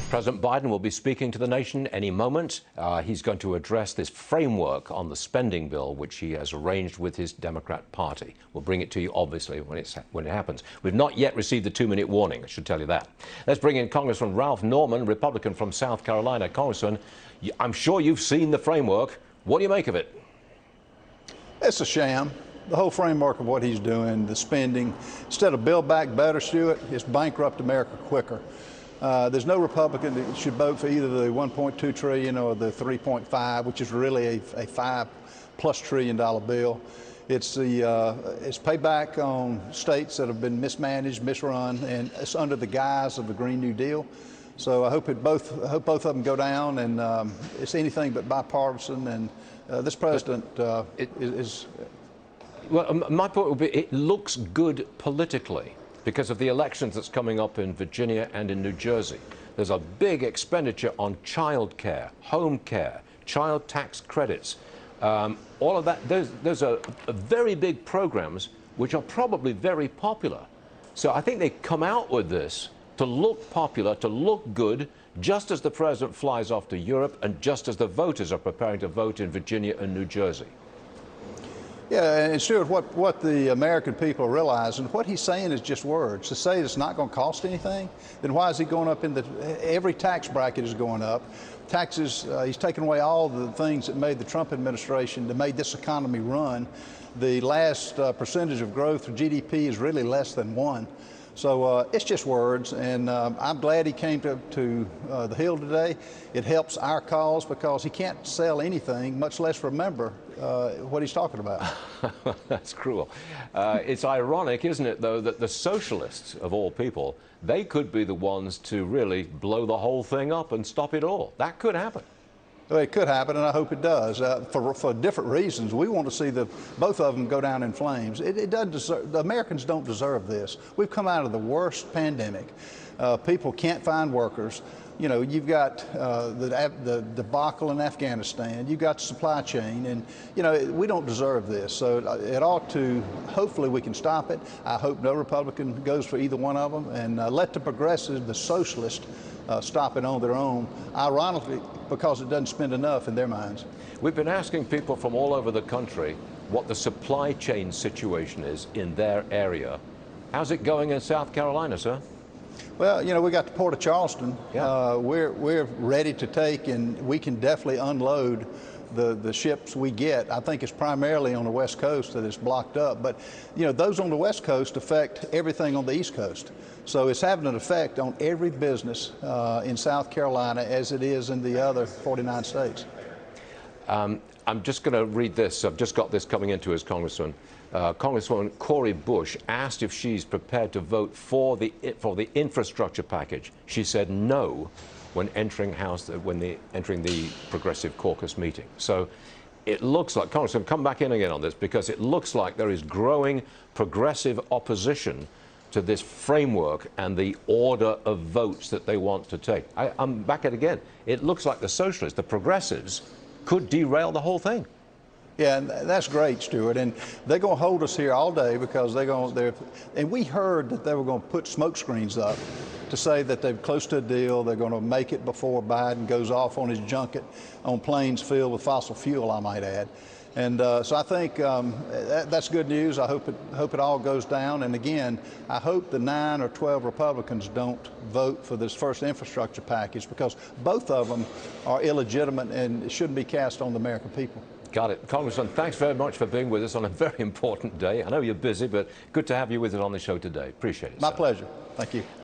President Biden will be speaking to the nation any moment. He's going to address this framework on the spending bill, which he has arranged with his Democrat Party. We'll bring it to you, obviously, when it happens. We've not yet received the 2-minute warning, I should tell you that. Let's bring in Congressman Ralph Norman, Republican from South Carolina. Congressman, I'm sure you've seen the framework. What do you make of it? It's a sham. The whole framework of what he's doing, the spending, instead of build back better, Stuart, it's bankrupt America quicker. There's no Republican that should vote for either the $1.2 trillion or the $3.5, which is really a $5+ trillion bill. It's payback on states that have been mismanaged, misrun, and it's under the guise of the Green New Deal. So I hope both of them go down, and it's anything but bipartisan. And this president is. Well, my point would be, it looks good politically because of the elections that's coming up in Virginia and in New Jersey. There's a big expenditure on child care, home care, child tax credits, all of that. Those are very big programs which are probably very popular. So I think they come out with this to look popular, to look good, just as the president flies off to Europe and just as the voters are preparing to vote in Virginia and New Jersey. Yeah, and Stuart, what the American people realize, and what he's saying is just words. To say it's not going to cost anything, then why is he going up in every tax bracket is going up. Taxes, he's taken away all the things that made the Trump administration, that made this economy run. The last percentage of growth for GDP is really less than 1. So it's just words, and I'm glad he came to the Hill today. It helps our cause because he can't sell anything, much less remember what he's talking about. That's cruel. It's ironic, isn't it, though, that the socialists, of all people, they could be the ones to really blow the whole thing up and stop it all. That could happen. Well, it could happen, and I hope it does, for different reasons. We want to see both of them go down in flames. It doesn't deserve, the Americans don't deserve this. We've come out of the worst pandemic. People can't find workers. You know, you've got the debacle in Afghanistan. You've got the supply chain, and, you know, we don't deserve this. So it ought to, hopefully we can stop it. I hope no Republican goes for either one of them, and let the progressives, the socialists, stop it on their own, ironically, because it doesn't spend enough in their minds. We've been asking people from all over the country what the supply chain situation is in their area. How's it going in South Carolina, sir? Well, you know, we got the Port of Charleston. Yeah. We're ready to take, and we can definitely unload the ships we get. I think it's primarily on the West Coast that it's blocked up, but, you know, those on the West Coast affect everything on the East Coast. So it's having an effect on every business in South Carolina as it is in the other 49 states. I'm just going to read this. I've just got this coming into us, Congressman. Congresswoman Cori Bush asked if she's prepared to vote for the infrastructure package. She said no when entering the Progressive Caucus meeting. So it looks like, Congressman, come back in again on this, because it looks like there is growing progressive opposition to this framework and the order of votes that they want to take. I'm back at it again. It looks like the socialists, the progressives, could derail the whole thing. Yeah, and that's great, Stuart. And they're going to hold us here all day because and we heard that they were going to put smoke screens up to say that they're close to a deal. They're going to make it before Biden goes off on his junket on planes filled with fossil fuel, I might add. And so I think that's good news. I hope it all goes down. And again, I hope the 9 or 12 Republicans don't vote for this first infrastructure package, because both of them are illegitimate and it shouldn't be cast on the American people. Got it. Congressman, thanks very much for being with us on a very important day. I know you're busy, but good to have you with us on the show today. Appreciate it. My pleasure. Thank you.